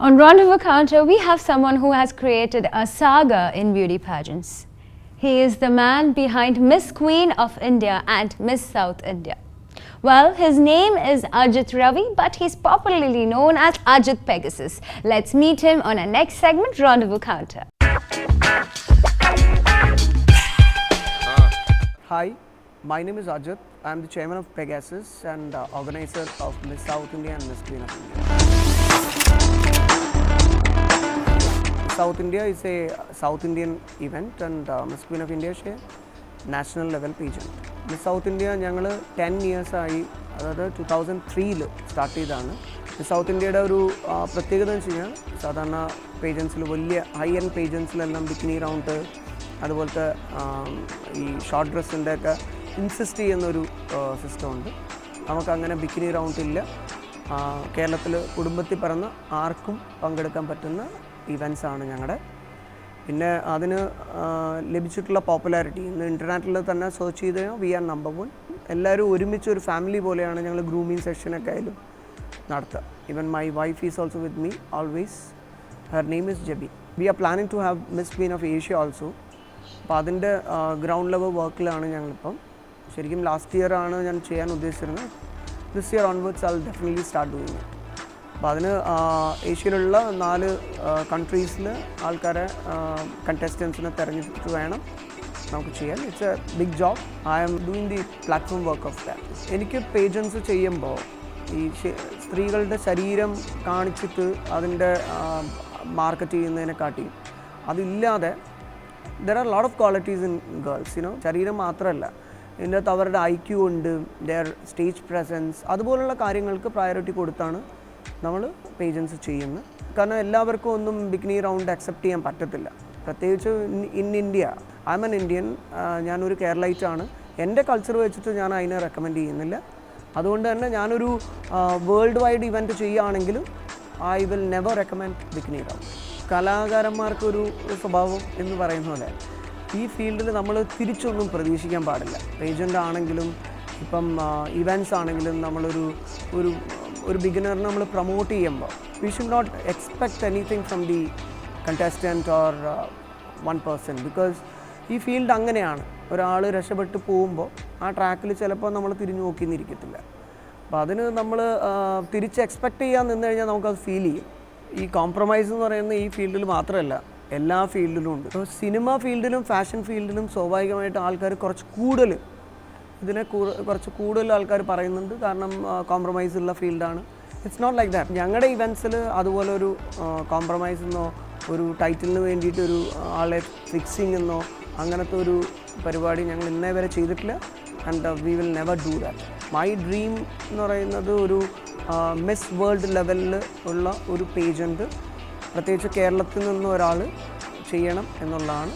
On Rendezvous Counter, we have someone who has created a saga in beauty pageants. He is the man behind Miss Queen of India and Miss South India. Well, his name is Ajit Ravi, but he's popularly known as Ajit Pegasus. Let's meet him on our next segment, Rendezvous Counter. Hi, my name is Ajit. I am the chairman of Pegasus and organizer of Miss South India and Miss Queen of India. South India is a South Indian event and Miss Queen of India is a national level pageant. Miss South India ഞങ്ങൾ 10 years ആയി, അതായത് 2003 start ചെയ്തതാണ്. Miss south ഇന്ത്യയുടെ ഒരു പ്രത്യേകത എന്ന് വെച്ച് കഴിഞ്ഞാൽ സാധാരണ പേജൻസിൽ വലിയ ഹൈ എൻഡ് പേജൻസിലെല്ലാം ബിക്കിനി റൗണ്ട് അതുപോലത്തെ ഈ ഷോർട്ട് ഡ്രസ്സിൻ്റെ ഒക്കെ ഇൻസിസ്റ്റ് ചെയ്യുന്നൊരു സിസ്റ്റമുണ്ട്. നമുക്കങ്ങനെ ബിക്കിനി റൗണ്ട് ഇല്ല. കേരളത്തിൽ കുടുംബത്തിൽ പിറന്ന ആർക്കും പങ്കെടുക്കാൻ പറ്റുന്ന ഇവൻറ്റ്സാണ് ഞങ്ങളുടെ. പിന്നെ അതിന് ലഭിച്ചിട്ടുള്ള പോപ്പുലാരിറ്റി ഇന്ന് ഇൻ്റർനെറ്റിൽ തന്നെ സെർച്ച് ചെയ്ത് കഴിഞ്ഞാൽ വി ആർ നമ്പർ 1. എല്ലാവരും ഒരുമിച്ച് ഒരു ഫാമിലി പോലെയാണ് ഞങ്ങൾ ഗ്രൂമിങ് സെഷനൊക്കെ ആയാലും നടത്തുക. Even my wife is also with me always. Her name is Jabi. We are planning to have Miss Queen of Asia also. അപ്പോൾ അതിൻ്റെ ഗ്രൗണ്ട് ലെവൽ വർക്കിലാണ് ഞങ്ങളിപ്പം. ശരിക്കും ലാസ്റ്റ് ഇയർ ആണ് ഞാൻ ചെയ്യാൻ ഉദ്ദേശിച്ചിരുന്നത്. This year onwards I will definitely start doing it. അപ്പോൾ അതിന് ഏഷ്യയിലുള്ള 4 കൺട്രീസിൽ ആൾക്കാരെ കണ്ടസ്റ്റൻസിനെ തിരഞ്ഞെടുത്തിട്ട് വേണം നമുക്ക് ചെയ്യാൻ. It's a big job. I am doing the platform work of that. എനിക്ക് പേജൻസ് ചെയ്യുമ്പോൾ ഈ സ്ത്രീകളുടെ ശരീരം കാണിച്ചിട്ട് അതിൻ്റെ മാർക്കറ്റ് ചെയ്യുന്നതിനെക്കാട്ടി അതില്ലാതെ there are lot of qualities in girls. ശരീരം മാത്രമല്ല, ഇതിൻ്റെ അകത്ത് അവരുടെ IQ ഉണ്ട്, ദർ സ്റ്റേജ് പ്രസൻസ്, അതുപോലുള്ള കാര്യങ്ങൾക്ക് പ്രയോറിറ്റി കൊടുത്താണ് നമ്മൾ പേജൻസ് ചെയ്യുന്നത്. കാരണം എല്ലാവർക്കും ഒന്നും ബിക്കിനി റൗണ്ട് അക്സെപ്റ്റ് ചെയ്യാൻ പറ്റത്തില്ല. പ്രത്യേകിച്ച് in India. I M an Indian. ഞാനൊരു കേരളൈറ്റാണ്. എൻ്റെ കൾച്ചർ വെച്ചിട്ട് ഞാൻ അതിനെ റെക്കമെൻഡ് ചെയ്യുന്നില്ല. അതുകൊണ്ട് തന്നെ ഞാനൊരു വേൾഡ് വൈഡ് ഇവൻറ്റ് ചെയ്യുകയാണെങ്കിലും I will never recommend bikini round. കലാകാരന്മാർക്കൊരു സ്വഭാവം എന്ന് പറയുന്ന പോലെ ഈ ഫീൽഡിൽ നമ്മൾ തിരിച്ചൊന്നും പ്രതീക്ഷിക്കാൻ പാടില്ല. പേജൻ്റ് ആണെങ്കിലും ഇപ്പം ഇവൻറ്റ്സ് ആണെങ്കിലും നമ്മളൊരു ബിഗിനറിനെ നമ്മൾ പ്രൊമോട്ട് ചെയ്യുമ്പോൾ we should not expect anything from the contestant or one person. Because ഈ ഫീൽഡ് അങ്ങനെയാണ്. ഒരാൾ രക്ഷപ്പെട്ട് പോകുമ്പോൾ ആ ട്രാക്കിൽ ചിലപ്പോൾ നമ്മൾ തിരിഞ്ഞു നോക്കിന്നിരിക്കത്തില്ല. അപ്പോൾ അതിന് നമ്മൾ തിരിച്ച് എക്സ്പെക്റ്റ് ചെയ്യാൻ നിന്ന് കഴിഞ്ഞാൽ നമുക്കത് ഫീൽ ചെയ്യും. ഈ കോംപ്രമൈസ് എന്ന് പറയുന്നത് ഈ ഫീൽഡിൽ മാത്രമല്ല, എല്ലാ ഫീൽഡിലും ഉണ്ട്. ഇപ്പോൾ സിനിമ ഫീൽഡിലും ഫാഷൻ ഫീൽഡിലും സ്വാഭാവികമായിട്ട് ആൾക്കാർ കുറച്ച് കൂടുതൽ ആൾക്കാർ പറയുന്നുണ്ട്. കാരണം കോംപ്രമൈസ് ഉള്ള ഫീൽഡാണ്. It's not like that. ഞങ്ങളുടെ ഇവൻറ്റ്സിൽ അതുപോലെ ഒരു കോംപ്രമൈസ് എന്നോ ഒരു ടൈറ്റിലിന് വേണ്ടിയിട്ടൊരു ആളെ ഫിക്സിങ് എന്നോ അങ്ങനത്തെ ഒരു പരിപാടി ഞങ്ങൾ ഇന്നേ വരെ ചെയ്തിട്ടില്ല. And we will never do that. My dream എന്ന് പറയുന്നത് ഒരു മിസ് വേൾഡ് ലെവലിൽ ഉള്ള ഒരു പേജൻറ്റ് പ്രത്യേകിച്ച് കേരളത്തിൽ നിന്ന് ഒരാൾ ചെയ്യണം എന്നുള്ളതാണ്.